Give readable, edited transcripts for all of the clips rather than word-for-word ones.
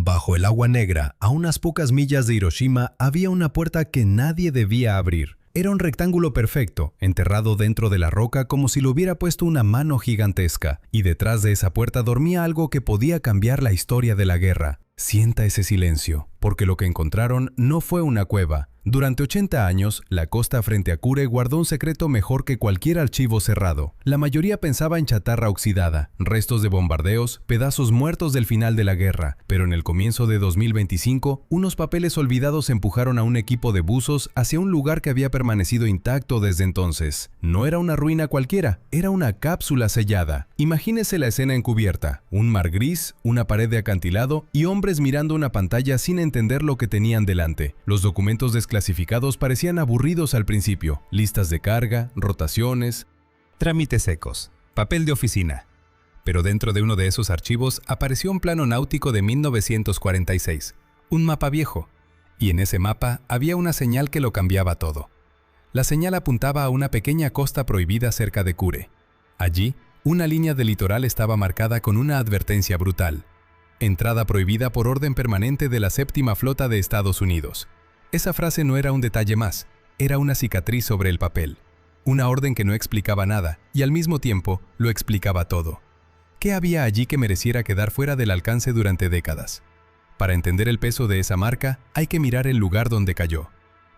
Bajo el agua negra, a unas pocas millas de Hiroshima, había una puerta que nadie debía abrir. Era un rectángulo perfecto, enterrado dentro de la roca como si lo hubiera puesto una mano gigantesca, y detrás de esa puerta dormía algo que podía cambiar la historia de la guerra. Sienta ese silencio, porque lo que encontraron no fue una cueva. Durante 80 años, la costa frente a Kure guardó un secreto mejor que cualquier archivo cerrado. La mayoría pensaba en chatarra oxidada, restos de bombardeos, pedazos muertos del final de la guerra. Pero en el comienzo de 2025, unos papeles olvidados empujaron a un equipo de buzos hacia un lugar que había permanecido intacto desde entonces. No era una ruina cualquiera, era una cápsula sellada. Imagínese la escena encubierta: un mar gris, una pared de acantilado y hombres mirando una pantalla sin entender lo que tenían delante. Los documentos desclasificados parecían aburridos al principio: listas de carga, rotaciones, trámites secos, papel de oficina. Pero dentro de uno de esos archivos apareció un plano náutico de 1946, un mapa viejo, y en ese mapa había una señal que lo cambiaba todo. La señal apuntaba a una pequeña costa prohibida cerca de Kure. Allí, una línea de litoral estaba marcada con una advertencia brutal: entrada prohibida por orden permanente de la Séptima Flota de Estados Unidos. Esa frase no era un detalle más, era una cicatriz sobre el papel. Una orden que no explicaba nada y al mismo tiempo lo explicaba todo. ¿Qué había allí que mereciera quedar fuera del alcance durante décadas? Para entender el peso de esa marca, hay que mirar el lugar donde cayó.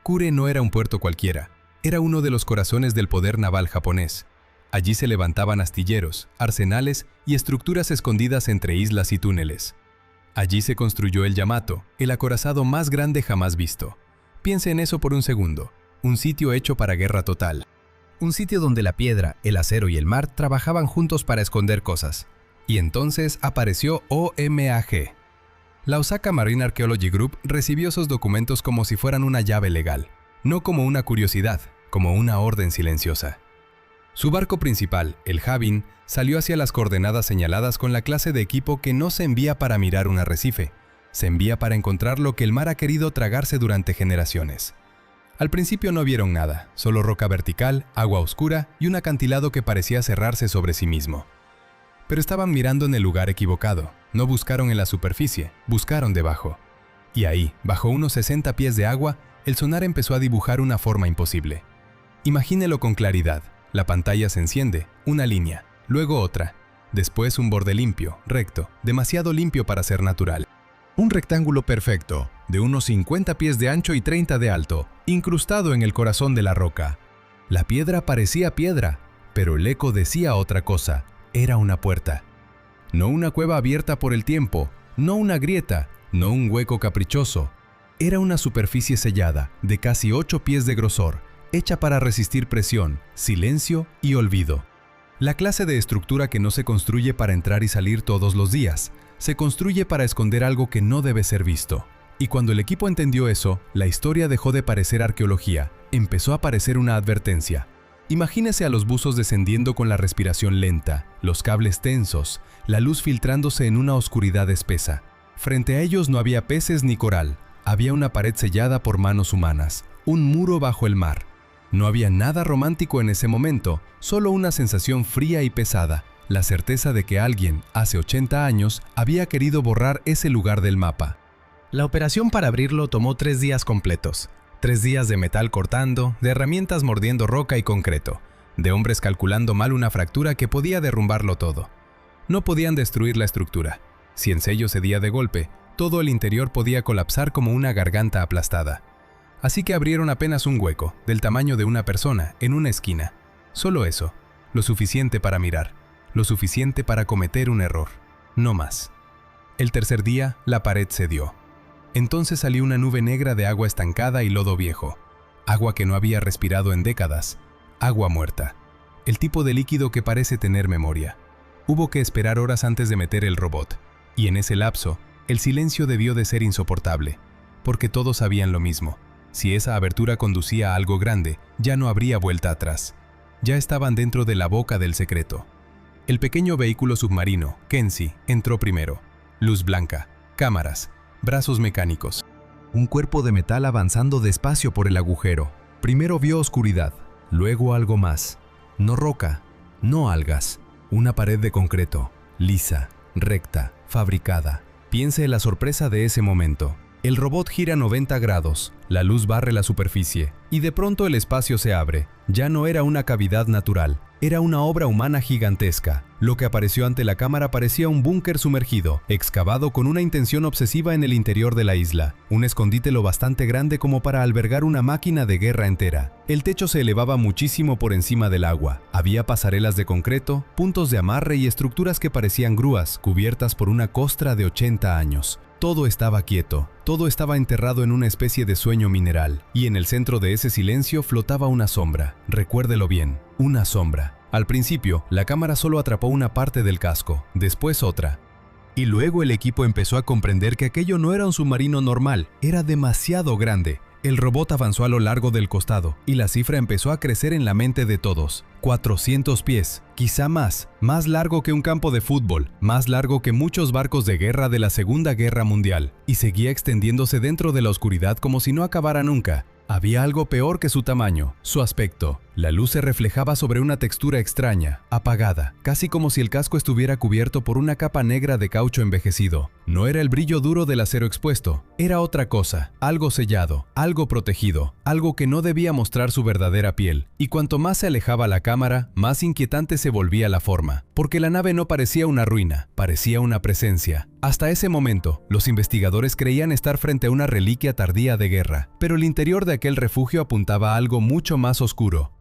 Kure no era un puerto cualquiera, era uno de los corazones del poder naval japonés. Allí se levantaban astilleros, arsenales y estructuras escondidas entre islas y túneles. Allí se construyó el Yamato, el acorazado más grande jamás visto. Piense en eso por un segundo, un sitio hecho para guerra total. Un sitio donde la piedra, el acero y el mar trabajaban juntos para esconder cosas. Y entonces apareció OMAG. La Osaka Marine Archaeology Group recibió esos documentos como si fueran una llave legal, no como una curiosidad, como una orden silenciosa. Su barco principal, el Havin, salió hacia las coordenadas señaladas con la clase de equipo que no se envía para mirar un arrecife, se envía para encontrar lo que el mar ha querido tragarse durante generaciones. Al principio no vieron nada, solo roca vertical, agua oscura y un acantilado que parecía cerrarse sobre sí mismo. Pero estaban mirando en el lugar equivocado, no buscaron en la superficie, buscaron debajo. Y ahí, bajo unos 60 pies de agua, el sonar empezó a dibujar una forma imposible. Imagínelo con claridad. La pantalla se enciende, una línea, luego otra, después un borde limpio, recto, demasiado limpio para ser natural. Un rectángulo perfecto, de unos 50 pies de ancho y 30 de alto, incrustado en el corazón de la roca. La piedra parecía piedra, pero el eco decía otra cosa: era una puerta. No una cueva abierta por el tiempo, no una grieta, no un hueco caprichoso. Era una superficie sellada, de casi 8 pies de grosor, hecha para resistir presión, silencio y olvido. La clase de estructura que no se construye para entrar y salir todos los días, se construye para esconder algo que no debe ser visto. Y cuando el equipo entendió eso, la historia dejó de parecer arqueología, empezó a parecer una advertencia. Imagínese a los buzos descendiendo con la respiración lenta, los cables tensos, la luz filtrándose en una oscuridad espesa. Frente a ellos no había peces ni coral, había una pared sellada por manos humanas, un muro bajo el mar. No había nada romántico en ese momento, solo una sensación fría y pesada, la certeza de que alguien, hace 80 años, había querido borrar ese lugar del mapa. La operación para abrirlo tomó 3 días completos. 3 días de metal cortando, de herramientas mordiendo roca y concreto, de hombres calculando mal una fractura que podía derrumbarlo todo. No podían destruir la estructura. Si el sello cedía de golpe, todo el interior podía colapsar como una garganta aplastada. Así que abrieron apenas un hueco, del tamaño de una persona, en una esquina. Solo eso, lo suficiente para mirar, lo suficiente para cometer un error, no más. El tercer día, la pared cedió. Entonces salió una nube negra de agua estancada y lodo viejo, agua que no había respirado en décadas, agua muerta, el tipo de líquido que parece tener memoria. Hubo que esperar horas antes de meter el robot, y en ese lapso, el silencio debió de ser insoportable, porque todos sabían lo mismo. Si esa abertura conducía a algo grande, ya no habría vuelta atrás. Ya estaban dentro de la boca del secreto. El pequeño vehículo submarino, Kensi, entró primero. Luz blanca, cámaras, brazos mecánicos. Un cuerpo de metal avanzando despacio por el agujero. Primero vio oscuridad, luego algo más. No roca, no algas. Una pared de concreto, lisa, recta, fabricada. Piense en la sorpresa de ese momento. El robot gira 90 grados, la luz barre la superficie, y de pronto el espacio se abre. Ya no era una cavidad natural, era una obra humana gigantesca. Lo que apareció ante la cámara parecía un búnker sumergido, excavado con una intención obsesiva en el interior de la isla. Un escondite lo bastante grande como para albergar una máquina de guerra entera. El techo se elevaba muchísimo por encima del agua. Había pasarelas de concreto, puntos de amarre y estructuras que parecían grúas, cubiertas por una costra de 80 años. Todo estaba quieto, todo estaba enterrado en una especie de sueño mineral, y en el centro de ese silencio flotaba una sombra. Recuérdelo bien, una sombra. Al principio, la cámara solo atrapó una parte del casco, después otra. Y luego el equipo empezó a comprender que aquello no era un submarino normal, era demasiado grande. El robot avanzó a lo largo del costado, y la cifra empezó a crecer en la mente de todos. 400 pies, quizá más largo que un campo de fútbol, más largo que muchos barcos de guerra de la Segunda Guerra Mundial, y seguía extendiéndose dentro de la oscuridad como si no acabara nunca. Había algo peor que su tamaño, su aspecto. La luz se reflejaba sobre una textura extraña, apagada, casi como si el casco estuviera cubierto por una capa negra de caucho envejecido. No era el brillo duro del acero expuesto, era otra cosa, algo sellado, algo protegido, algo que no debía mostrar su verdadera piel. Y cuanto más se alejaba la cámara, más inquietante se volvía la forma, porque la nave no parecía una ruina, parecía una presencia. Hasta ese momento, los investigadores creían estar frente a una reliquia tardía de guerra, pero el interior de aquel refugio apuntaba a algo mucho más oscuro.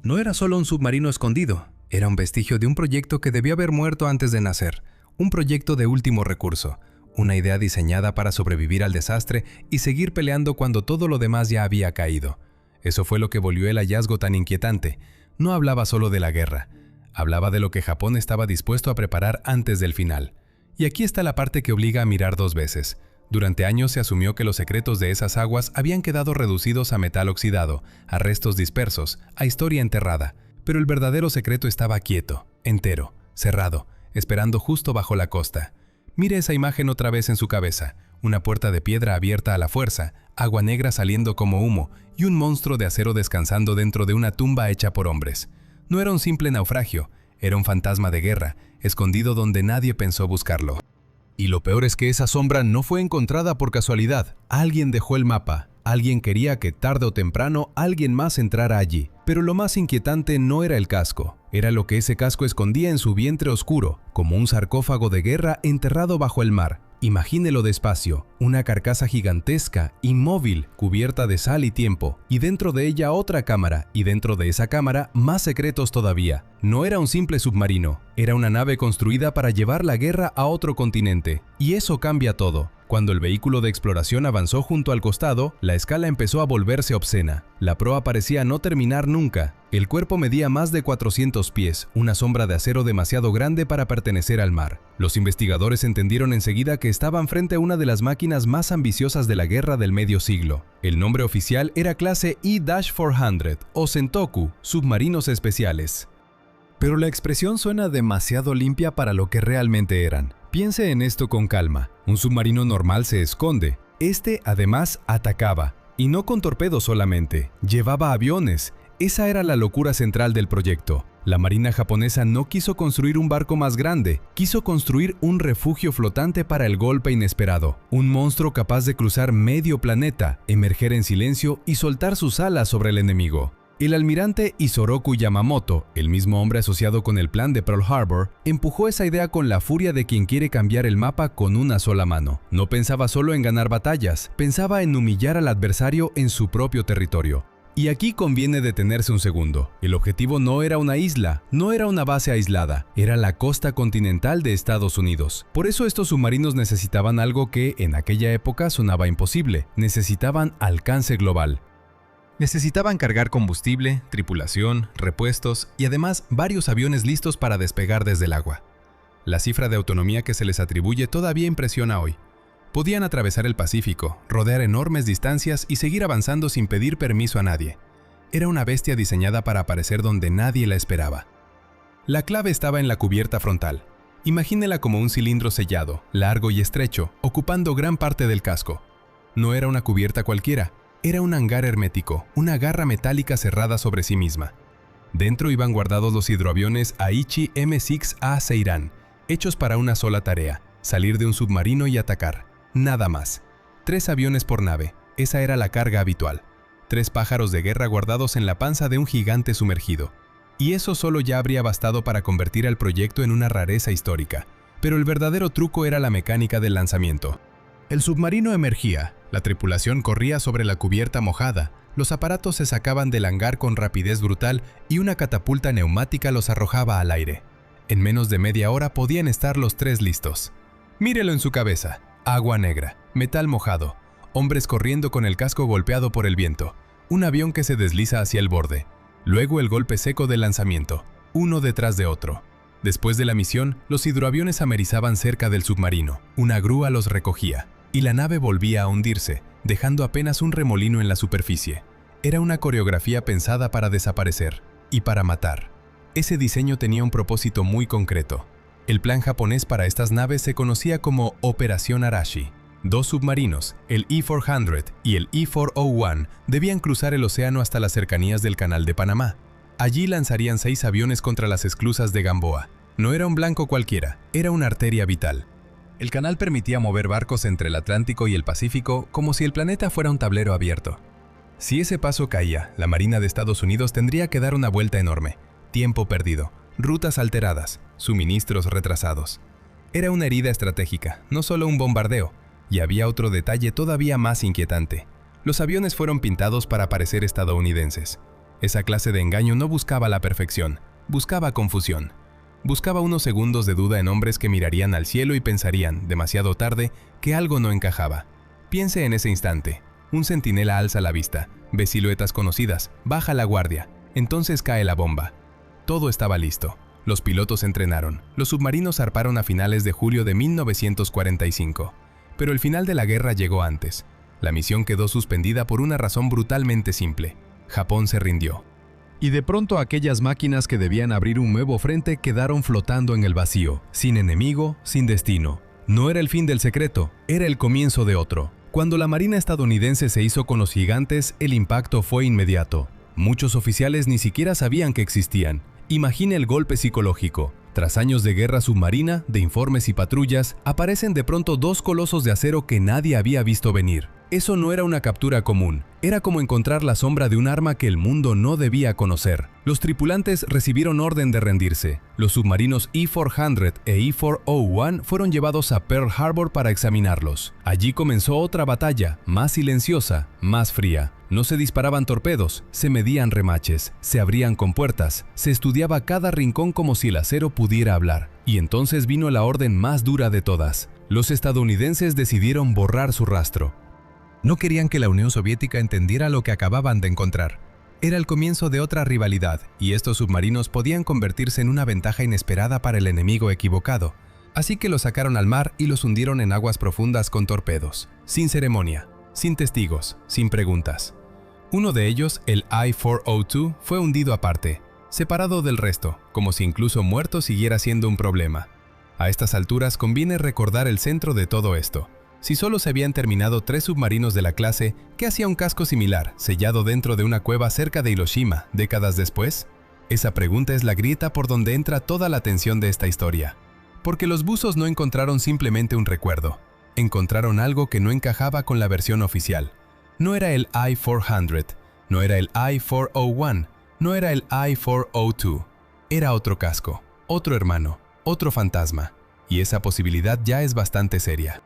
No era solo un submarino escondido, era un vestigio de un proyecto que debió haber muerto antes de nacer, un proyecto de último recurso, una idea diseñada para sobrevivir al desastre y seguir peleando cuando todo lo demás ya había caído. Eso fue lo que volvió el hallazgo tan inquietante. No hablaba solo de la guerra, hablaba de lo que Japón estaba dispuesto a preparar antes del final. Y aquí está la parte que obliga a mirar dos veces. Durante años se asumió que los secretos de esas aguas habían quedado reducidos a metal oxidado, a restos dispersos, a historia enterrada. Pero el verdadero secreto estaba quieto, entero, cerrado, esperando justo bajo la costa. Mire esa imagen otra vez en su cabeza. Una puerta de piedra abierta a la fuerza, agua negra saliendo como humo y un monstruo de acero descansando dentro de una tumba hecha por hombres. No era un simple naufragio, era un fantasma de guerra, escondido donde nadie pensó buscarlo. Y lo peor es que esa sombra no fue encontrada por casualidad. Alguien dejó el mapa. Alguien quería que tarde o temprano alguien más entrara allí. Pero lo más inquietante no era el casco. Era lo que ese casco escondía en su vientre oscuro, como un sarcófago de guerra enterrado bajo el mar. Imagínelo despacio, una carcasa gigantesca, inmóvil, cubierta de sal y tiempo, y dentro de ella otra cámara, y dentro de esa cámara más secretos todavía. No era un simple submarino, era una nave construida para llevar la guerra a otro continente. Y eso cambia todo. Cuando el vehículo de exploración avanzó junto al costado, la escala empezó a volverse obscena. La proa parecía no terminar nunca. El cuerpo medía más de 400 pies, una sombra de acero demasiado grande para pertenecer al mar. Los investigadores entendieron enseguida que estaban frente a una de las máquinas más ambiciosas de la guerra del medio siglo. El nombre oficial era clase E-400 o Sentoku, submarinos especiales. Pero la expresión suena demasiado limpia para lo que realmente eran. Piense en esto con calma. Un submarino normal se esconde. Este, además, atacaba. Y no con torpedos solamente. Llevaba aviones. Esa era la locura central del proyecto. La marina japonesa no quiso construir un barco más grande. Quiso construir un refugio flotante para el golpe inesperado. Un monstruo capaz de cruzar medio planeta, emerger en silencio y soltar sus alas sobre el enemigo. El almirante Isoroku Yamamoto, el mismo hombre asociado con el plan de Pearl Harbor, empujó esa idea con la furia de quien quiere cambiar el mapa con una sola mano. No pensaba solo en ganar batallas, pensaba en humillar al adversario en su propio territorio. Y aquí conviene detenerse un segundo. El objetivo no era una isla, no era una base aislada, era la costa continental de Estados Unidos. Por eso estos submarinos necesitaban algo que en aquella época sonaba imposible. Necesitaban alcance global. Necesitaban cargar combustible, tripulación, repuestos y además varios aviones listos para despegar desde el agua. La cifra de autonomía que se les atribuye todavía impresiona hoy. Podían atravesar el Pacífico, rodear enormes distancias y seguir avanzando sin pedir permiso a nadie. Era una bestia diseñada para aparecer donde nadie la esperaba. La clave estaba en la cubierta frontal. Imagínela como un cilindro sellado, largo y estrecho, ocupando gran parte del casco. No era una cubierta cualquiera. Era un hangar hermético, una garra metálica cerrada sobre sí misma. Dentro iban guardados los hidroaviones Aichi M6A Seiran, hechos para una sola tarea, salir de un submarino y atacar. Nada más. 3 aviones por nave, esa era la carga habitual. 3 pájaros de guerra guardados en la panza de un gigante sumergido. Y eso solo ya habría bastado para convertir al proyecto en una rareza histórica. Pero el verdadero truco era la mecánica del lanzamiento. El submarino emergía, la tripulación corría sobre la cubierta mojada, los aparatos se sacaban del hangar con rapidez brutal y una catapulta neumática los arrojaba al aire. En menos de media hora podían estar los 3 listos. Mírelo en su cabeza, agua negra, metal mojado, hombres corriendo con el casco golpeado por el viento, un avión que se desliza hacia el borde, luego el golpe seco del lanzamiento, uno detrás de otro. Después de la misión, los hidroaviones amerizaban cerca del submarino, una grúa los recogía, y la nave volvía a hundirse, dejando apenas un remolino en la superficie. Era una coreografía pensada para desaparecer y para matar. Ese diseño tenía un propósito muy concreto. El plan japonés para estas naves se conocía como Operación Arashi. 2 submarinos, el E-400 y el E-401, debían cruzar el océano hasta las cercanías del Canal de Panamá. Allí lanzarían 6 aviones contra las esclusas de Gamboa. No era un blanco cualquiera, era una arteria vital. El canal permitía mover barcos entre el Atlántico y el Pacífico como si el planeta fuera un tablero abierto. Si ese paso caía, la Marina de Estados Unidos tendría que dar una vuelta enorme. Tiempo perdido, rutas alteradas, suministros retrasados. Era una herida estratégica, no solo un bombardeo. Y había otro detalle todavía más inquietante. Los aviones fueron pintados para parecer estadounidenses. Esa clase de engaño no buscaba la perfección, buscaba confusión. Buscaba unos segundos de duda en hombres que mirarían al cielo y pensarían, demasiado tarde, que algo no encajaba. Piense en ese instante. Un centinela alza la vista, ve siluetas conocidas, baja la guardia, entonces cae la bomba. Todo estaba listo. Los pilotos entrenaron, los submarinos zarparon a finales de julio de 1945. Pero el final de la guerra llegó antes. La misión quedó suspendida por una razón brutalmente simple. Japón se rindió. Y de pronto aquellas máquinas que debían abrir un nuevo frente quedaron flotando en el vacío, sin enemigo, sin destino. No era el fin del secreto, era el comienzo de otro. Cuando la Marina estadounidense se hizo con los gigantes, el impacto fue inmediato. Muchos oficiales ni siquiera sabían que existían. Imagine el golpe psicológico. Tras años de guerra submarina, de informes y patrullas, aparecen de pronto 2 colosos de acero que nadie había visto venir. Eso no era una captura común, era como encontrar la sombra de un arma que el mundo no debía conocer. Los tripulantes recibieron orden de rendirse. Los submarinos E-400 e E-401 fueron llevados a Pearl Harbor para examinarlos. Allí comenzó otra batalla, más silenciosa, más fría. No se disparaban torpedos, se medían remaches, se abrían compuertas, se estudiaba cada rincón como si el acero pudiera hablar. Y entonces vino la orden más dura de todas. Los estadounidenses decidieron borrar su rastro. No querían que la Unión Soviética entendiera lo que acababan de encontrar. Era el comienzo de otra rivalidad, y estos submarinos podían convertirse en una ventaja inesperada para el enemigo equivocado. Así que los sacaron al mar y los hundieron en aguas profundas con torpedos, sin ceremonia, sin testigos, sin preguntas. Uno de ellos, el I-402, fue hundido aparte, separado del resto, como si incluso muerto siguiera siendo un problema. A estas alturas conviene recordar el centro de todo esto. Si solo se habían terminado 3 submarinos de la clase, ¿qué hacía un casco similar, sellado dentro de una cueva cerca de Hiroshima, décadas después? Esa pregunta es la grieta por donde entra toda la tensión de esta historia. Porque los buzos no encontraron simplemente un recuerdo. Encontraron algo que no encajaba con la versión oficial. No era el I-400, no era el I-401, no era el I-402. Era otro casco, otro hermano, otro fantasma. Y esa posibilidad ya es bastante seria.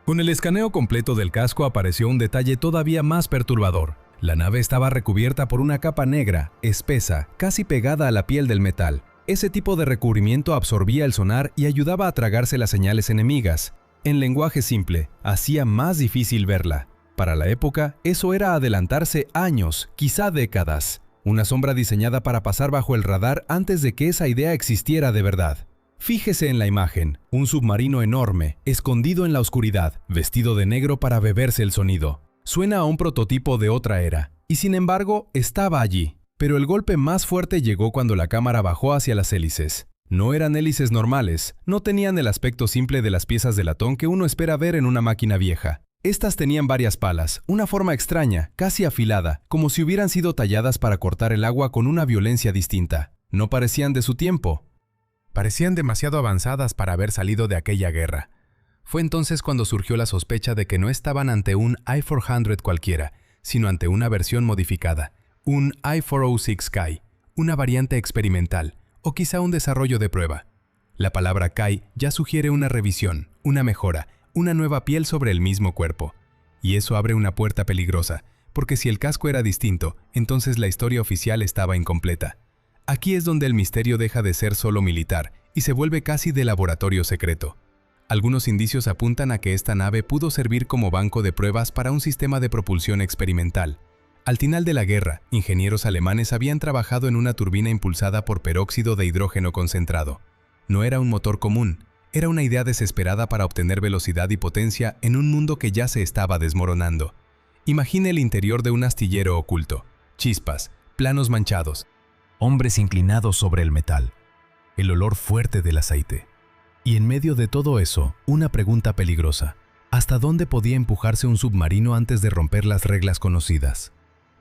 Con el escaneo completo del casco apareció un detalle todavía más perturbador. La nave estaba recubierta por una capa negra, espesa, casi pegada a la piel del metal. Ese tipo de recubrimiento absorbía el sonar y ayudaba a tragarse las señales enemigas. En lenguaje simple, hacía más difícil verla. Para la época, eso era adelantarse años, quizá décadas. Una sombra diseñada para pasar bajo el radar antes de que esa idea existiera de verdad. Fíjese en la imagen, un submarino enorme, escondido en la oscuridad, vestido de negro para beberse el sonido. Suena a un prototipo de otra era, y sin embargo, estaba allí. Pero el golpe más fuerte llegó cuando la cámara bajó hacia las hélices. No eran hélices normales, no tenían el aspecto simple de las piezas de latón que uno espera ver en una máquina vieja. Estas tenían varias palas, una forma extraña, casi afilada, como si hubieran sido talladas para cortar el agua con una violencia distinta. No parecían de su tiempo. Parecían demasiado avanzadas para haber salido de aquella guerra. Fue entonces cuando surgió la sospecha de que no estaban ante un I-400 cualquiera, sino ante una versión modificada, un I-406 Sky, una variante experimental, o quizá un desarrollo de prueba. La palabra Kai ya sugiere una revisión, una mejora, una nueva piel sobre el mismo cuerpo. Y eso abre una puerta peligrosa, porque si el casco era distinto, entonces la historia oficial estaba incompleta. Aquí es donde el misterio deja de ser solo militar y se vuelve casi de laboratorio secreto. Algunos indicios apuntan a que esta nave pudo servir como banco de pruebas para un sistema de propulsión experimental. Al final de la guerra, ingenieros alemanes habían trabajado en una turbina impulsada por peróxido de hidrógeno concentrado. No era un motor común, era una idea desesperada para obtener velocidad y potencia en un mundo que ya se estaba desmoronando. Imagine el interior de un astillero oculto, chispas, planos manchados, hombres inclinados sobre el metal, el olor fuerte del aceite. Y en medio de todo eso, una pregunta peligrosa. ¿Hasta dónde podía empujarse un submarino antes de romper las reglas conocidas?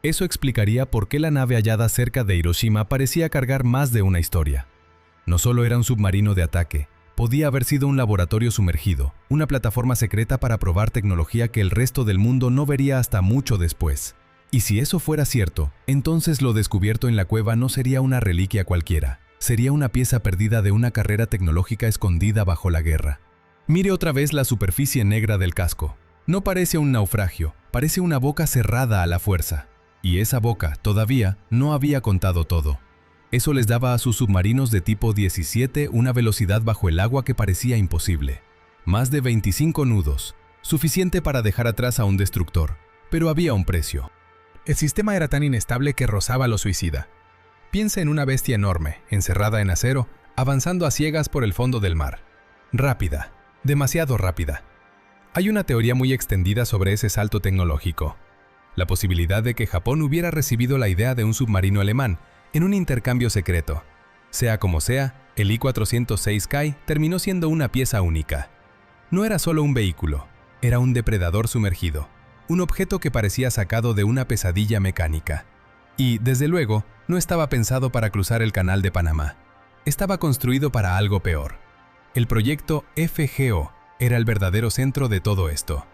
Eso explicaría por qué la nave hallada cerca de Hiroshima parecía cargar más de una historia. No solo era un submarino de ataque, podía haber sido un laboratorio sumergido, una plataforma secreta para probar tecnología que el resto del mundo no vería hasta mucho después. Y si eso fuera cierto, entonces lo descubierto en la cueva no sería una reliquia cualquiera. Sería una pieza perdida de una carrera tecnológica escondida bajo la guerra. Mire otra vez la superficie negra del casco. No parece un naufragio, parece una boca cerrada a la fuerza. Y esa boca, todavía, no había contado todo. Eso les daba a sus submarinos de tipo 17 una velocidad bajo el agua que parecía imposible. Más de 25 nudos, suficiente para dejar atrás a un destructor. Pero había un precio. El sistema era tan inestable que rozaba lo suicida. Piensa en una bestia enorme, encerrada en acero, avanzando a ciegas por el fondo del mar. Rápida, demasiado rápida. Hay una teoría muy extendida sobre ese salto tecnológico. La posibilidad de que Japón hubiera recibido la idea de un submarino alemán en un intercambio secreto. Sea como sea, el I-406 Sky terminó siendo una pieza única. No era solo un vehículo, era un depredador sumergido, un objeto que parecía sacado de una pesadilla mecánica. Y, desde luego, no estaba pensado para cruzar el Canal de Panamá. Estaba construido para algo peor. El proyecto FGO era el verdadero centro de todo esto.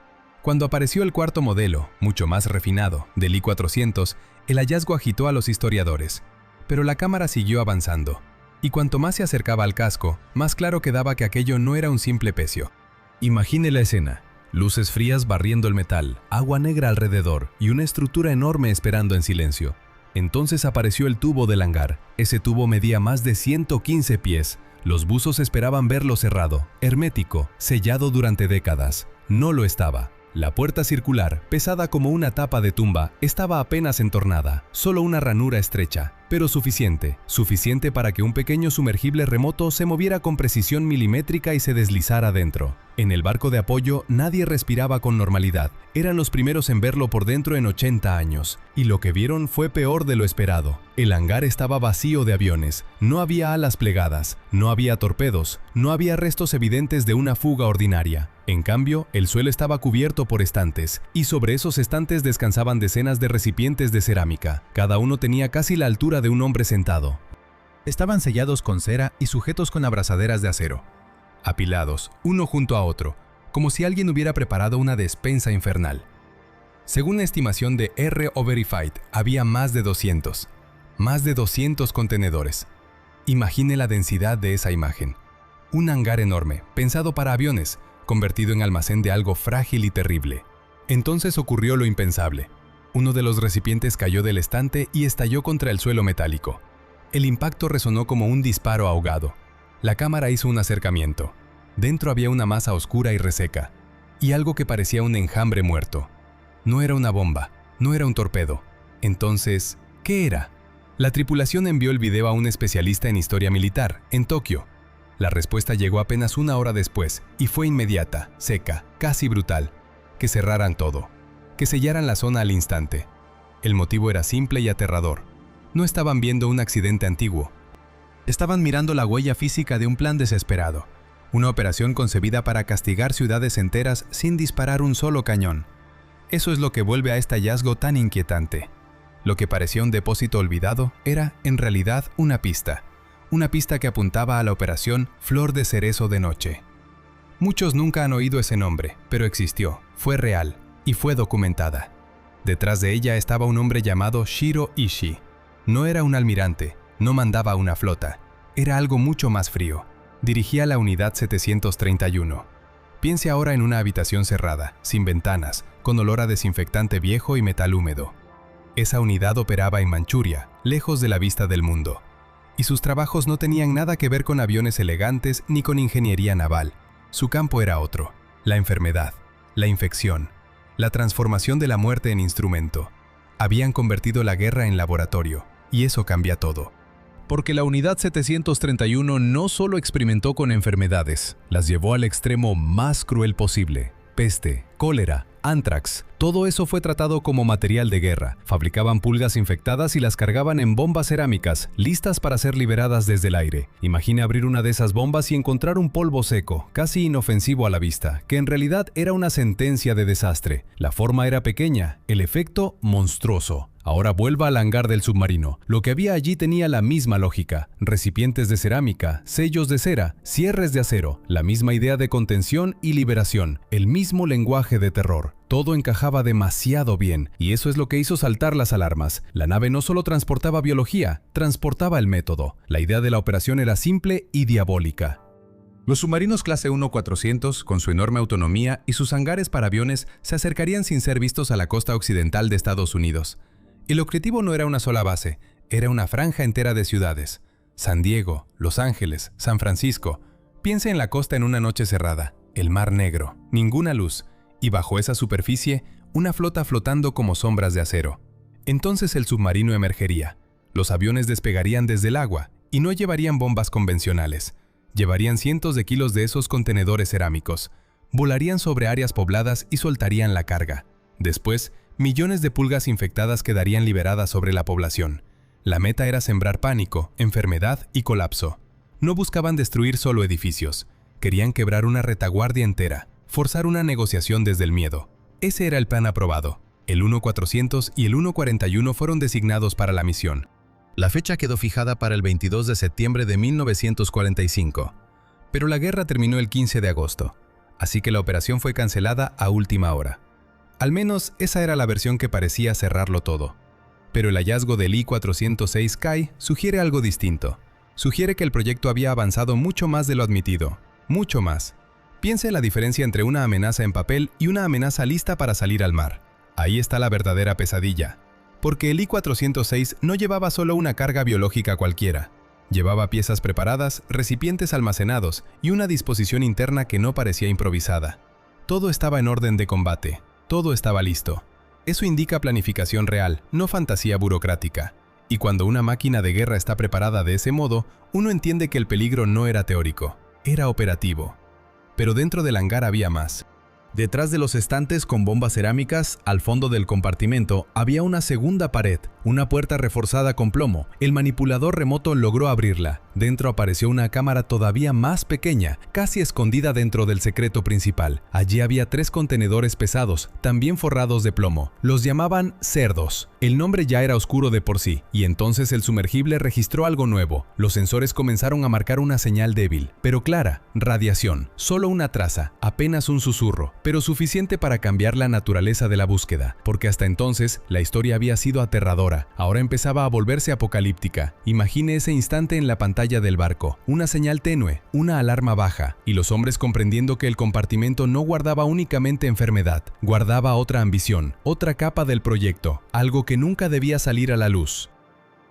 Cuando apareció el cuarto modelo, mucho más refinado, del I-400, el hallazgo agitó a los historiadores. Pero la cámara siguió avanzando. Y cuanto más se acercaba al casco, más claro quedaba que aquello no era un simple pecio. Imagine la escena. Luces frías barriendo el metal, agua negra alrededor y una estructura enorme esperando en silencio. Entonces apareció el tubo del hangar. Ese tubo medía más de 115 pies. Los buzos esperaban verlo cerrado, hermético, sellado durante décadas. No lo estaba. La puerta circular, pesada como una tapa de tumba, estaba apenas entornada, solo una ranura estrecha, pero suficiente para que un pequeño sumergible remoto se moviera con precisión milimétrica y se deslizara dentro. En el barco de apoyo nadie respiraba con normalidad, eran los primeros en verlo por dentro en 80 años, y lo que vieron fue peor de lo esperado. El hangar estaba vacío de aviones, no había alas plegadas, no había torpedos, no había restos evidentes de una fuga ordinaria. En cambio, el suelo estaba cubierto por estantes, y sobre esos estantes descansaban decenas de recipientes de cerámica. Cada uno tenía casi la altura de un hombre sentado. Estaban sellados con cera y sujetos con abrazaderas de acero, apilados, uno junto a otro, como si alguien hubiera preparado una despensa infernal. Según la estimación de R-Verified, había más de 200 contenedores. Imagine la densidad de esa imagen. Un hangar enorme, pensado para aviones, convertido en almacén de algo frágil y terrible. Entonces ocurrió lo impensable. Uno de los recipientes cayó del estante y estalló contra el suelo metálico. El impacto resonó como un disparo ahogado. La cámara hizo un acercamiento. Dentro había una masa oscura y reseca, y algo que parecía un enjambre muerto. No era una bomba, no era un torpedo. Entonces, ¿qué era? La tripulación envió el video a un especialista en historia militar, en Tokio. La respuesta llegó apenas una hora después, y fue inmediata, seca, casi brutal. Que cerraran todo, que sellaran la zona al instante. El motivo era simple y aterrador. No estaban viendo un accidente antiguo. Estaban mirando la huella física de un plan desesperado. Una operación concebida para castigar ciudades enteras sin disparar un solo cañón. Eso es lo que vuelve a este hallazgo tan inquietante. Lo que parecía un depósito olvidado era, en realidad, una pista que apuntaba a la operación Flor de Cerezo de Noche. Muchos nunca han oído ese nombre, pero existió, fue real y fue documentada. Detrás de ella estaba un hombre llamado Shiro Ishii. No era un almirante, no mandaba una flota, era algo mucho más frío. Dirigía la unidad 731. Piense ahora en una habitación cerrada, sin ventanas, con olor a desinfectante viejo y metal húmedo. Esa unidad operaba en Manchuria, lejos de la vista del mundo. Y sus trabajos no tenían nada que ver con aviones elegantes ni con ingeniería naval. Su campo era otro: la enfermedad, la infección, la transformación de la muerte en instrumento. Habían convertido la guerra en laboratorio, y eso cambia todo. Porque la unidad 731 no solo experimentó con enfermedades, las llevó al extremo más cruel posible. Peste, cólera, ántrax, todo eso fue tratado como material de guerra. Fabricaban pulgas infectadas y las cargaban en bombas cerámicas, listas para ser liberadas desde el aire. Imagine abrir una de esas bombas y encontrar un polvo seco, casi inofensivo a la vista, que en realidad era una sentencia de desastre. La forma era pequeña, el efecto monstruoso. Ahora vuelva al hangar del submarino. Lo que había allí tenía la misma lógica: recipientes de cerámica, sellos de cera, cierres de acero, la misma idea de contención y liberación, el mismo lenguaje de terror. Todo encajaba demasiado bien, y eso es lo que hizo saltar las alarmas. La nave no solo transportaba biología, transportaba el método. La idea de la operación era simple y diabólica. Los submarinos clase 1-400, con su enorme autonomía y sus hangares para aviones, se acercarían sin ser vistos a la costa occidental de Estados Unidos. El objetivo no era una sola base, era una franja entera de ciudades. San Diego, Los Ángeles, San Francisco. Piense en la costa en una noche cerrada, el mar negro, ninguna luz, y bajo esa superficie, una flota flotando como sombras de acero. Entonces el submarino emergería. Los aviones despegarían desde el agua y no llevarían bombas convencionales. Llevarían cientos de kilos de esos contenedores cerámicos. Volarían sobre áreas pobladas y soltarían la carga. Después, millones de pulgas infectadas quedarían liberadas sobre la población. La meta era sembrar pánico, enfermedad y colapso. No buscaban destruir solo edificios. Querían quebrar una retaguardia entera, forzar una negociación desde el miedo. Ese era el plan aprobado. El 1-400 y el 1-41 fueron designados para la misión. La fecha quedó fijada para el 22 de septiembre de 1945. Pero la guerra terminó el 15 de agosto, así que la operación fue cancelada a última hora. Al menos esa era la versión que parecía cerrarlo todo. Pero el hallazgo del I-406 Kai sugiere algo distinto. Sugiere que el proyecto había avanzado mucho más de lo admitido. Mucho más. Piense en la diferencia entre una amenaza en papel y una amenaza lista para salir al mar. Ahí está la verdadera pesadilla. Porque el I-406 no llevaba solo una carga biológica cualquiera. Llevaba piezas preparadas, recipientes almacenados y una disposición interna que no parecía improvisada. Todo estaba en orden de combate. Todo estaba listo. Eso indica planificación real, no fantasía burocrática. Y cuando una máquina de guerra está preparada de ese modo, uno entiende que el peligro no era teórico, era operativo. Pero dentro del hangar había más. Detrás de los estantes con bombas cerámicas, al fondo del compartimento, había una segunda pared, una puerta reforzada con plomo. El manipulador remoto logró abrirla. Dentro apareció una cámara todavía más pequeña, casi escondida dentro del secreto principal. Allí había 3 contenedores pesados, también forrados de plomo. Los llamaban cerdos. El nombre ya era oscuro de por sí, y entonces el sumergible registró algo nuevo. Los sensores comenzaron a marcar una señal débil, pero clara: radiación. Solo una traza, apenas un susurro, pero suficiente para cambiar la naturaleza de la búsqueda, porque hasta entonces la historia había sido aterradora. Ahora empezaba a volverse apocalíptica. Imagine ese instante en la pantalla del barco, una señal tenue, una alarma baja, y los hombres comprendiendo que el compartimento no guardaba únicamente enfermedad, guardaba otra ambición, otra capa del proyecto, algo que nunca debía salir a la luz.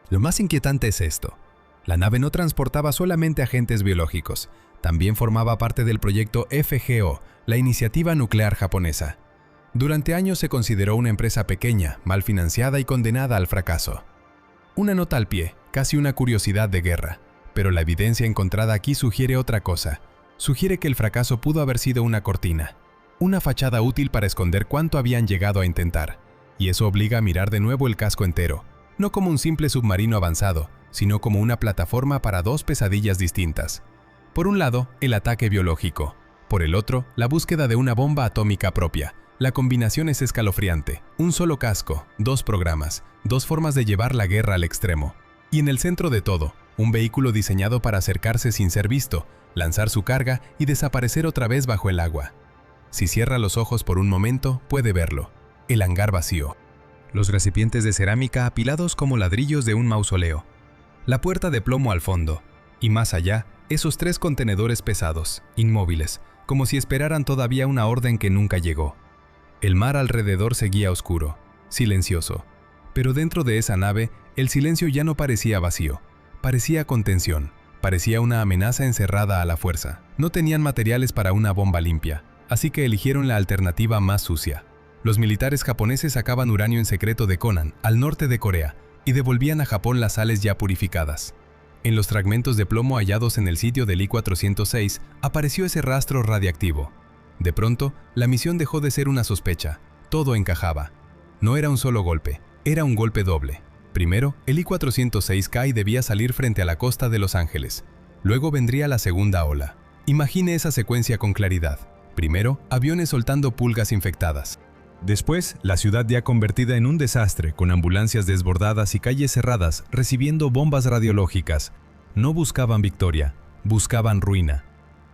Lo más inquietante es esto: la nave no transportaba solamente agentes biológicos, también formaba parte del proyecto FGO, la iniciativa nuclear japonesa. Durante años se consideró una empresa pequeña, mal financiada y condenada al fracaso. Una nota al pie, casi una curiosidad de guerra. Pero la evidencia encontrada aquí sugiere otra cosa. Sugiere que el fracaso pudo haber sido una cortina, una fachada útil para esconder cuánto habían llegado a intentar. Y eso obliga a mirar de nuevo el casco entero, no como un simple submarino avanzado, sino como una plataforma para 2 pesadillas distintas. Por un lado, el ataque biológico. Por el otro, la búsqueda de una bomba atómica propia. La combinación es escalofriante. Un solo casco, 2 programas, 2 formas de llevar la guerra al extremo. Y en el centro de todo, un vehículo diseñado para acercarse sin ser visto, lanzar su carga y desaparecer otra vez bajo el agua. Si cierra los ojos por un momento, puede verlo. El hangar vacío. Los recipientes de cerámica apilados como ladrillos de un mausoleo. La puerta de plomo al fondo. Y más allá, esos 3 contenedores pesados, inmóviles, como si esperaran todavía una orden que nunca llegó. El mar alrededor seguía oscuro, silencioso. Pero dentro de esa nave, el silencio ya no parecía vacío. Parecía contención. Parecía una amenaza encerrada a la fuerza. No tenían materiales para una bomba limpia, así que eligieron la alternativa más sucia. Los militares japoneses sacaban uranio en secreto de Konan, al norte de Corea, y devolvían a Japón las sales ya purificadas. En los fragmentos de plomo hallados en el sitio del I-406 apareció ese rastro radiactivo. De pronto, la misión dejó de ser una sospecha. Todo encajaba. No era un solo golpe, era un golpe doble. Primero, el I-406K debía salir frente a la costa de Los Ángeles. Luego vendría la segunda ola. Imagine esa secuencia con claridad. Primero, aviones soltando pulgas infectadas. Después, la ciudad ya convertida en un desastre, con ambulancias desbordadas y calles cerradas, recibiendo bombas radiológicas. No buscaban victoria, buscaban ruina.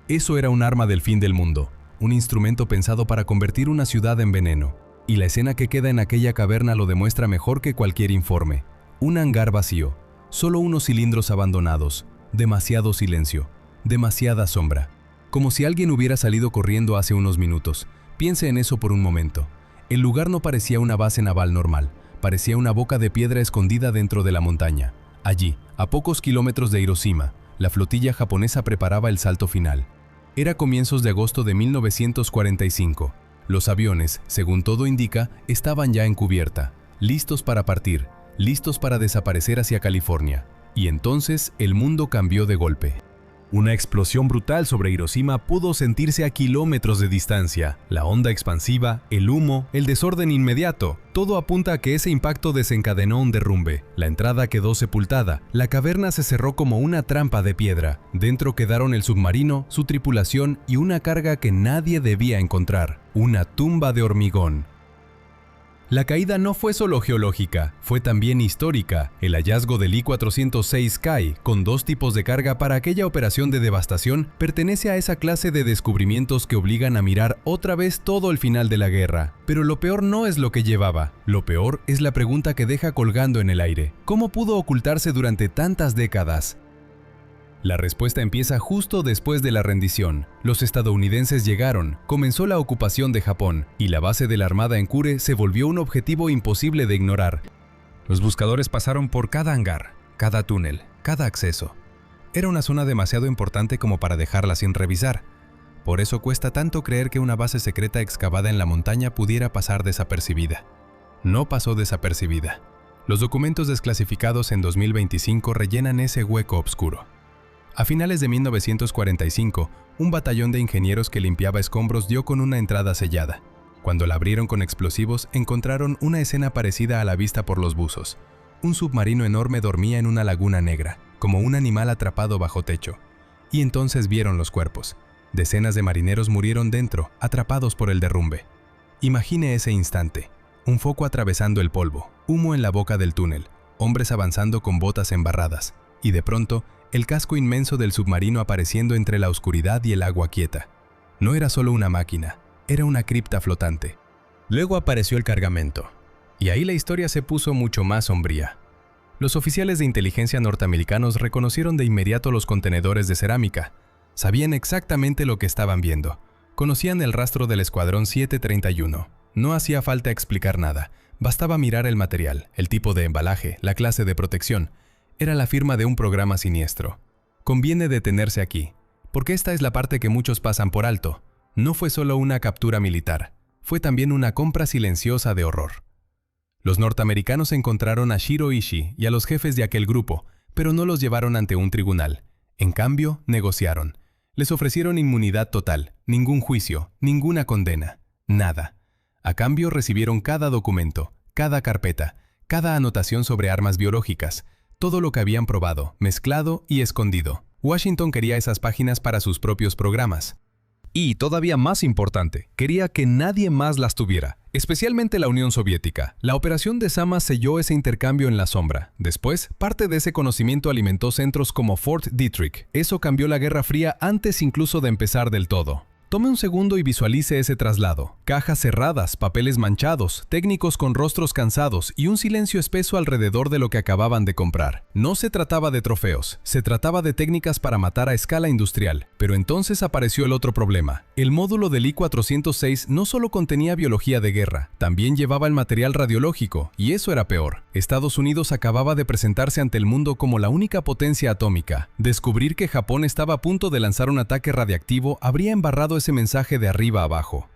Eso era un arma del fin del mundo, un instrumento pensado para convertir una ciudad en veneno. Y la escena que queda en aquella caverna lo demuestra mejor que cualquier informe. Un hangar vacío, solo unos cilindros abandonados, demasiado silencio, demasiada sombra. Como si alguien hubiera salido corriendo hace unos minutos. Piense en eso por un momento. El lugar no parecía una base naval normal, parecía una boca de piedra escondida dentro de la montaña. Allí, a pocos kilómetros de Hiroshima, la flotilla japonesa preparaba el salto final. Era comienzos de agosto de 1945. Los aviones, según todo indica, estaban ya en cubierta, listos para partir, listos para desaparecer hacia California. Y entonces el mundo cambió de golpe. Una explosión brutal sobre Hiroshima pudo sentirse a kilómetros de distancia. La onda expansiva, el humo, el desorden inmediato, todo apunta a que ese impacto desencadenó un derrumbe. La entrada quedó sepultada, la caverna se cerró como una trampa de piedra. Dentro quedaron el submarino, su tripulación y una carga que nadie debía encontrar, una tumba de hormigón. La caída no fue solo geológica, fue también histórica. El hallazgo del I-406K, con 2 tipos de carga para aquella operación de devastación, pertenece a esa clase de descubrimientos que obligan a mirar otra vez todo el final de la guerra. Pero lo peor no es lo que llevaba, lo peor es la pregunta que deja colgando en el aire. ¿Cómo pudo ocultarse durante tantas décadas? La respuesta empieza justo después de la rendición. Los estadounidenses llegaron, comenzó la ocupación de Japón, y la base de la Armada en Kure se volvió un objetivo imposible de ignorar. Los buscadores pasaron por cada hangar, cada túnel, cada acceso. Era una zona demasiado importante como para dejarla sin revisar. Por eso cuesta tanto creer que una base secreta excavada en la montaña pudiera pasar desapercibida. No pasó desapercibida. Los documentos desclasificados en 2025 rellenan ese hueco oscuro. A finales de 1945, un batallón de ingenieros que limpiaba escombros dio con una entrada sellada. Cuando la abrieron con explosivos, encontraron una escena parecida a la vista por los buzos. Un submarino enorme dormía en una laguna negra, como un animal atrapado bajo techo. Y entonces vieron los cuerpos. Decenas de marineros murieron dentro, atrapados por el derrumbe. Imagine ese instante. Un foco atravesando el polvo, humo en la boca del túnel, hombres avanzando con botas embarradas. Y de pronto, el casco inmenso del submarino apareciendo entre la oscuridad y el agua quieta. No era solo una máquina, era una cripta flotante. Luego apareció el cargamento, y ahí la historia se puso mucho más sombría. Los oficiales de inteligencia norteamericanos reconocieron de inmediato los contenedores de cerámica. Sabían exactamente lo que estaban viendo. Conocían el rastro del Escuadrón 731. No hacía falta explicar nada, bastaba mirar el material, el tipo de embalaje, la clase de protección. Era la firma de un programa siniestro. Conviene detenerse aquí, porque esta es la parte que muchos pasan por alto. No fue solo una captura militar, fue también una compra silenciosa de horror. Los norteamericanos encontraron a Shiro Ishii y a los jefes de aquel grupo, pero no los llevaron ante un tribunal. En cambio, negociaron. Les ofrecieron inmunidad total, ningún juicio, ninguna condena, nada. A cambio recibieron cada documento, cada carpeta, cada anotación sobre armas biológicas, todo lo que habían probado, mezclado y escondido. Washington quería esas páginas para sus propios programas. Y, todavía más importante, quería que nadie más las tuviera. especialmente la Unión Soviética. La operación de Sama selló ese intercambio en la sombra. Después, parte de ese conocimiento alimentó centros como Fort Detrick. Eso cambió la Guerra Fría antes incluso de empezar del todo. Tome un segundo y visualice ese traslado. Cajas cerradas, papeles manchados, técnicos con rostros cansados y un silencio espeso alrededor de lo que acababan de comprar. No se trataba de trofeos, se trataba de técnicas para matar a escala industrial. Pero entonces apareció el otro problema. El módulo del I-406 no solo contenía biología de guerra, también llevaba el material radiológico, y eso era peor. Estados Unidos acababa de presentarse ante el mundo como la única potencia atómica. Descubrir que Japón estaba a punto de lanzar un ataque radiactivo habría embarrado ese mensaje de arriba abajo.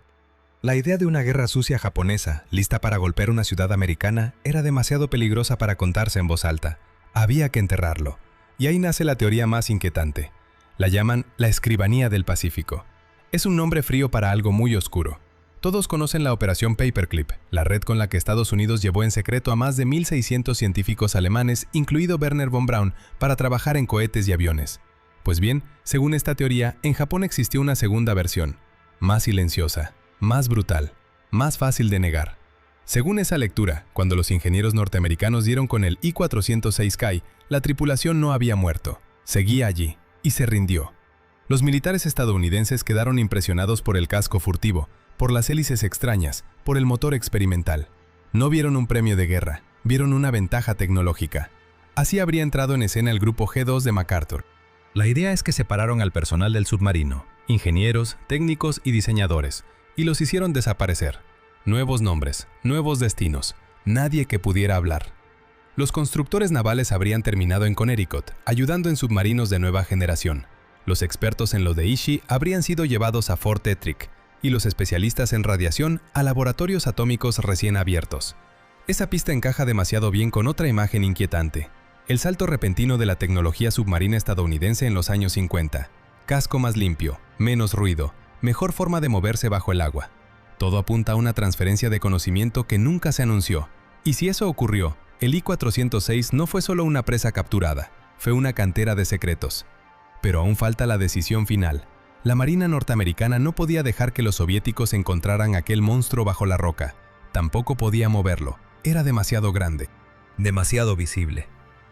La idea de una guerra sucia japonesa, lista para golpear una ciudad americana, era demasiado peligrosa para contarse en voz alta. Había que enterrarlo. Y ahí nace la teoría más inquietante. La llaman la Escribanía del Pacífico. Es un nombre frío para algo muy oscuro. Todos conocen la Operación Paperclip, la red con la que Estados Unidos llevó en secreto a más de 1.600 científicos alemanes, incluido Wernher von Braun, para trabajar en cohetes y aviones. Pues bien, según esta teoría, en Japón existió una segunda versión, más silenciosa, más brutal, más fácil de negar. Según esa lectura, cuando los ingenieros norteamericanos dieron con el I-406K, la tripulación no había muerto, seguía allí, y se rindió. Los militares estadounidenses quedaron impresionados por el casco furtivo, por las hélices extrañas, por el motor experimental. No vieron un premio de guerra, vieron una ventaja tecnológica. Así habría entrado en escena el grupo G2 de MacArthur. La idea es que separaron al personal del submarino, ingenieros, técnicos y diseñadores, y los hicieron desaparecer. Nuevos nombres, nuevos destinos, nadie que pudiera hablar. Los constructores navales habrían terminado en Connecticut, ayudando en submarinos de nueva generación. Los expertos en lo de Ishii habrían sido llevados a Fort Detrick, y los especialistas en radiación a laboratorios atómicos recién abiertos. Esa pista encaja demasiado bien con otra imagen inquietante. El salto repentino de la tecnología submarina estadounidense en los años 50. Casco más limpio, menos ruido, mejor forma de moverse bajo el agua. Todo apunta a una transferencia de conocimiento que nunca se anunció. Y si eso ocurrió, el I-406 no fue solo una presa capturada, fue una cantera de secretos. Pero aún falta la decisión final. La Marina norteamericana no podía dejar que los soviéticos encontraran aquel monstruo bajo la roca. Tampoco podía moverlo. Era demasiado grande. Demasiado visible.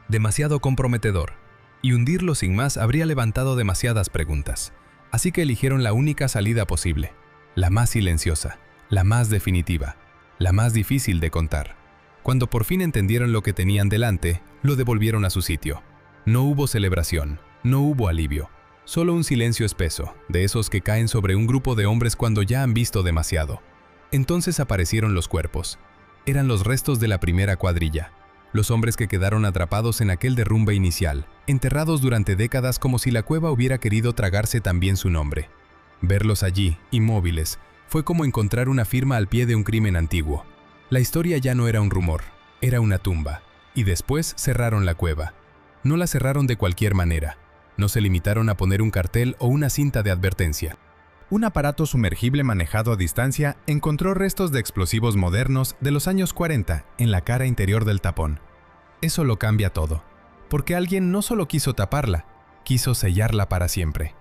Demasiado comprometedor, y hundirlo sin más habría levantado demasiadas preguntas. Así que eligieron la única salida posible, la más silenciosa, la más definitiva, la más difícil de contar. Cuando por fin entendieron lo que tenían delante, lo devolvieron a su sitio. No hubo celebración, no hubo alivio, solo un silencio espeso, de esos que caen sobre un grupo de hombres cuando ya han visto demasiado. Entonces aparecieron los cuerpos. Eran los restos de la primera cuadrilla. Los hombres que quedaron atrapados en aquel derrumbe inicial, enterrados durante décadas como si la cueva hubiera querido tragarse también su nombre. Verlos allí, inmóviles, fue como encontrar una firma al pie de un crimen antiguo. La historia ya no era un rumor, era una tumba. Y después cerraron la cueva. No la cerraron de cualquier manera. No se limitaron a poner un cartel o una cinta de advertencia. Un aparato sumergible manejado a distancia encontró restos de explosivos modernos de los años 40 en la cara interior del tapón. Eso lo cambia todo, porque alguien no solo quiso taparla, quiso sellarla para siempre.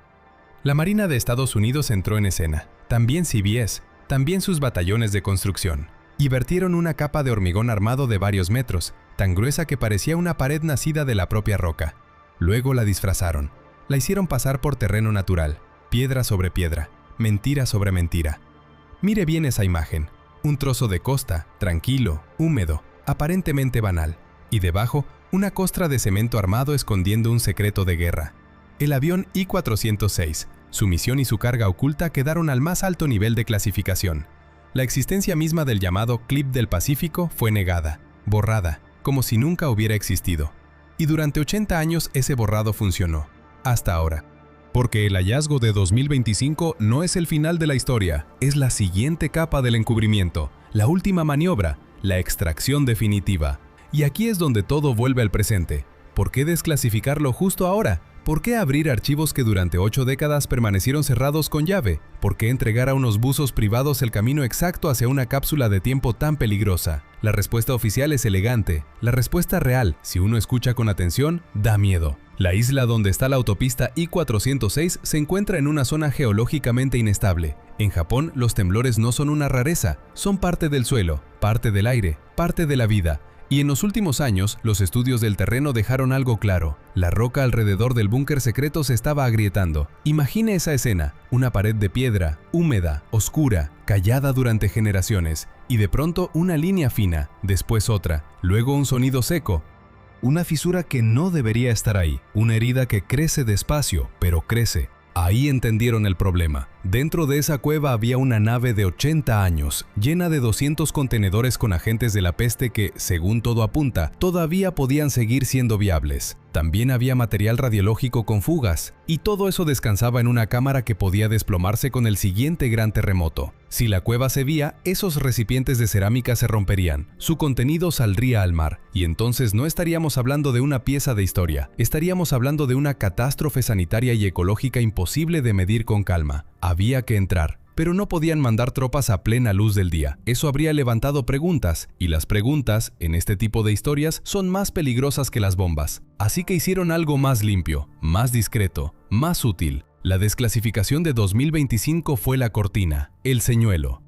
La Marina de Estados Unidos entró en escena, también CBS, también sus batallones de construcción, y vertieron una capa de hormigón armado de varios metros, tan gruesa que parecía una pared nacida de la propia roca. Luego la disfrazaron, la hicieron pasar por terreno natural, piedra sobre piedra, mentira sobre mentira. Mire bien esa imagen, un trozo de costa, tranquilo, húmedo, aparentemente banal, y debajo una costra de cemento armado escondiendo un secreto de guerra. El avión I-406, su misión y su carga oculta quedaron al más alto nivel de clasificación. La existencia misma del llamado Clip del Pacífico fue negada, borrada, como si nunca hubiera existido. Y durante 80 años ese borrado funcionó, hasta ahora. Porque el hallazgo de 2025 no es el final de la historia, es la siguiente capa del encubrimiento, la última maniobra, la extracción definitiva. Y aquí es donde todo vuelve al presente. ¿Por qué desclasificarlo justo ahora? ¿Por qué abrir archivos que durante 8 décadas permanecieron cerrados con llave? ¿Por qué entregar a unos buzos privados el camino exacto hacia una cápsula de tiempo tan peligrosa? La respuesta oficial es elegante. La respuesta real, si uno escucha con atención, da miedo. La isla donde está la autopista I-406 se encuentra en una zona geológicamente inestable. En Japón, los temblores no son una rareza, son parte del suelo, parte del aire, parte de la vida. Y en los últimos años, los estudios del terreno dejaron algo claro. La roca alrededor del búnker secreto se estaba agrietando. Imagine esa escena, una pared de piedra, húmeda, oscura, callada durante generaciones, y de pronto una línea fina, después otra, luego un sonido seco. Una fisura que no debería estar ahí, una herida que crece despacio, pero crece. Ahí entendieron el problema. Dentro de esa cueva había una nave de 80 años, llena de 200 contenedores con agentes de la peste que, según todo apunta, todavía podían seguir siendo viables. También había material radiológico con fugas, y todo eso descansaba en una cámara que podía desplomarse con el siguiente gran terremoto. Si la cueva cedía, esos recipientes de cerámica se romperían, su contenido saldría al mar, y entonces no estaríamos hablando de una pieza de historia, estaríamos hablando de una catástrofe sanitaria y ecológica imposible de medir con calma. Había que entrar, pero no podían mandar tropas a plena luz del día. Eso habría levantado preguntas, y las preguntas, en este tipo de historias, son más peligrosas que las bombas. Así que hicieron algo más limpio, más discreto, más útil. La desclasificación de 2025 fue la cortina, el señuelo.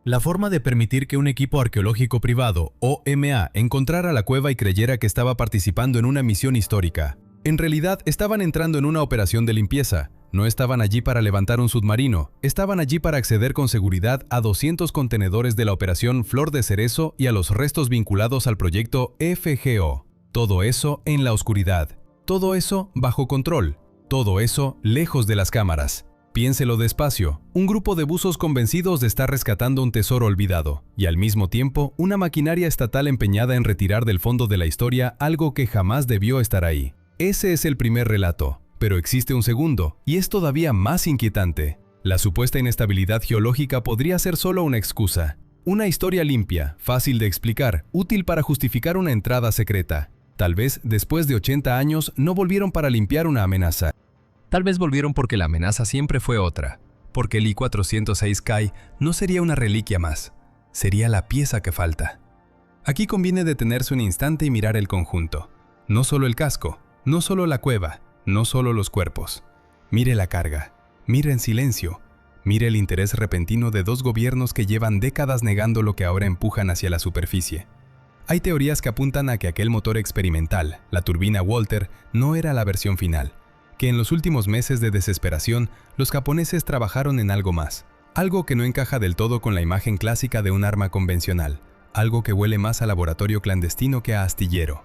La forma de permitir que un equipo arqueológico privado, OMA, encontrara la cueva y creyera que estaba participando en una misión histórica. En realidad, estaban entrando en una operación de limpieza. No estaban allí para levantar un submarino, estaban allí para acceder con seguridad a 200 contenedores de la operación Flor de Cerezo y a los restos vinculados al proyecto FGO. Todo eso en la oscuridad. Todo eso bajo control. Todo eso lejos de las cámaras. Piénselo despacio. Un grupo de buzos convencidos de estar rescatando un tesoro olvidado, y al mismo tiempo una maquinaria estatal empeñada en retirar del fondo de la historia algo que jamás debió estar ahí. Ese es el primer relato. Pero existe un segundo, y es todavía más inquietante. La supuesta inestabilidad geológica podría ser solo una excusa. Una historia limpia, fácil de explicar, útil para justificar una entrada secreta. Tal vez, después de 80 años, no volvieron para limpiar una amenaza. Tal vez volvieron porque la amenaza siempre fue otra. Porque el I-406 Kai no sería una reliquia más. Sería la pieza que falta. Aquí conviene detenerse un instante y mirar el conjunto. No solo el casco, no solo la cueva, no solo los cuerpos. Mire la carga, mire en silencio, mire el interés repentino de dos gobiernos que llevan décadas negando lo que ahora empujan hacia la superficie. Hay teorías que apuntan a que aquel motor experimental, la turbina Walter, no era la versión final, que en los últimos meses de desesperación los japoneses trabajaron en algo más, algo que no encaja del todo con la imagen clásica de un arma convencional, algo que huele más a laboratorio clandestino que a astillero.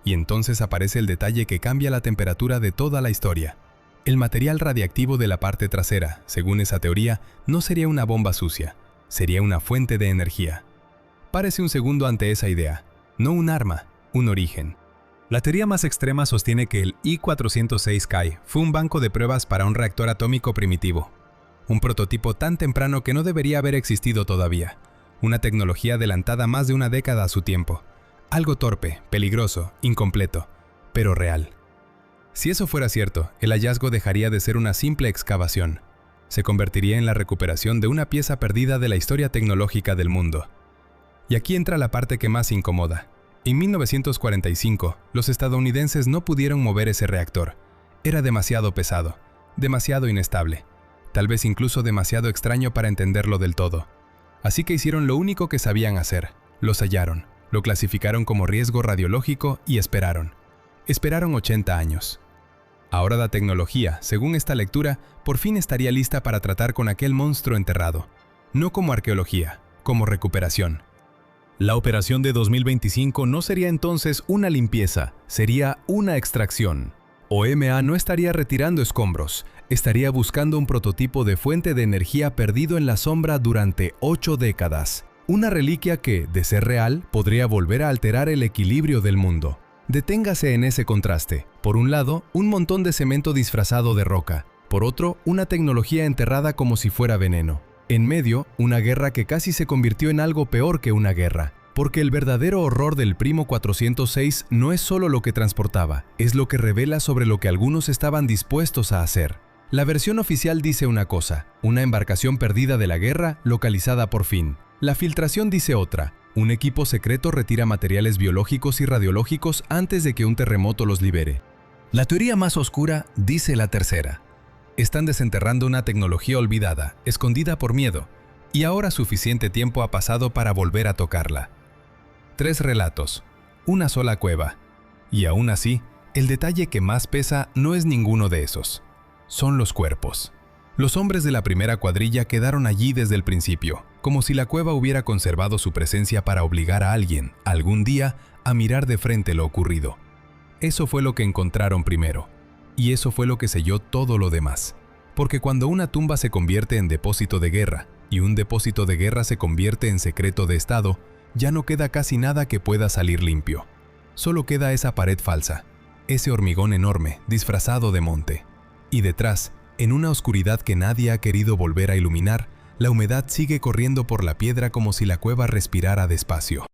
Y entonces aparece el detalle que cambia la temperatura de toda la historia. El material radiactivo de la parte trasera, según esa teoría, no sería una bomba sucia, sería una fuente de energía. Párese un segundo ante esa idea. No un arma, un origen. La teoría más extrema sostiene que el I-406 Kai fue un banco de pruebas para un reactor atómico primitivo. Un prototipo tan temprano que no debería haber existido todavía. Una tecnología adelantada más de una década a su tiempo. Algo torpe, peligroso, incompleto, pero real. Si eso fuera cierto, el hallazgo dejaría de ser una simple excavación. Se convertiría en la recuperación de una pieza perdida de la historia tecnológica del mundo. Y aquí entra la parte que más incomoda. En 1945, los estadounidenses no pudieron mover ese reactor. Era demasiado pesado, demasiado inestable, tal vez incluso demasiado extraño para entenderlo del todo. Así que hicieron lo único que sabían hacer. Los hallaron. Lo clasificaron como riesgo radiológico y esperaron. Esperaron 80 años. Ahora la tecnología, según esta lectura, por fin estaría lista para tratar con aquel monstruo enterrado. No como arqueología, como recuperación. La operación de 2025 no sería entonces una limpieza, sería una extracción. OMA no estaría retirando escombros, estaría buscando un prototipo de fuente de energía perdido en la sombra durante 8 décadas. Una reliquia que, de ser real, podría volver a alterar el equilibrio del mundo. Deténgase en ese contraste. Por un lado, un montón de cemento disfrazado de roca. Por otro, una tecnología enterrada como si fuera veneno. En medio, una guerra que casi se convirtió en algo peor que una guerra. Porque el verdadero horror del Primo 406 no es solo lo que transportaba, es lo que revela sobre lo que algunos estaban dispuestos a hacer. La versión oficial dice una cosa, una embarcación perdida de la guerra localizada por fin. La filtración dice otra, un equipo secreto retira materiales biológicos y radiológicos antes de que un terremoto los libere. La teoría más oscura dice la tercera. Están desenterrando una tecnología olvidada, escondida por miedo, y ahora suficiente tiempo ha pasado para volver a tocarla. 3 relatos, una sola cueva. Y aún así, el detalle que más pesa no es ninguno de esos. Son los cuerpos. Los hombres de la primera cuadrilla quedaron allí desde el principio, como si la cueva hubiera conservado su presencia para obligar a alguien, algún día, a mirar de frente lo ocurrido. Eso fue lo que encontraron primero, y eso fue lo que selló todo lo demás. Porque cuando una tumba se convierte en depósito de guerra, y un depósito de guerra se convierte en secreto de Estado, ya no queda casi nada que pueda salir limpio. Solo queda esa pared falsa, ese hormigón enorme, disfrazado de monte. Y detrás, en una oscuridad que nadie ha querido volver a iluminar, la humedad sigue corriendo por la piedra como si la cueva respirara despacio.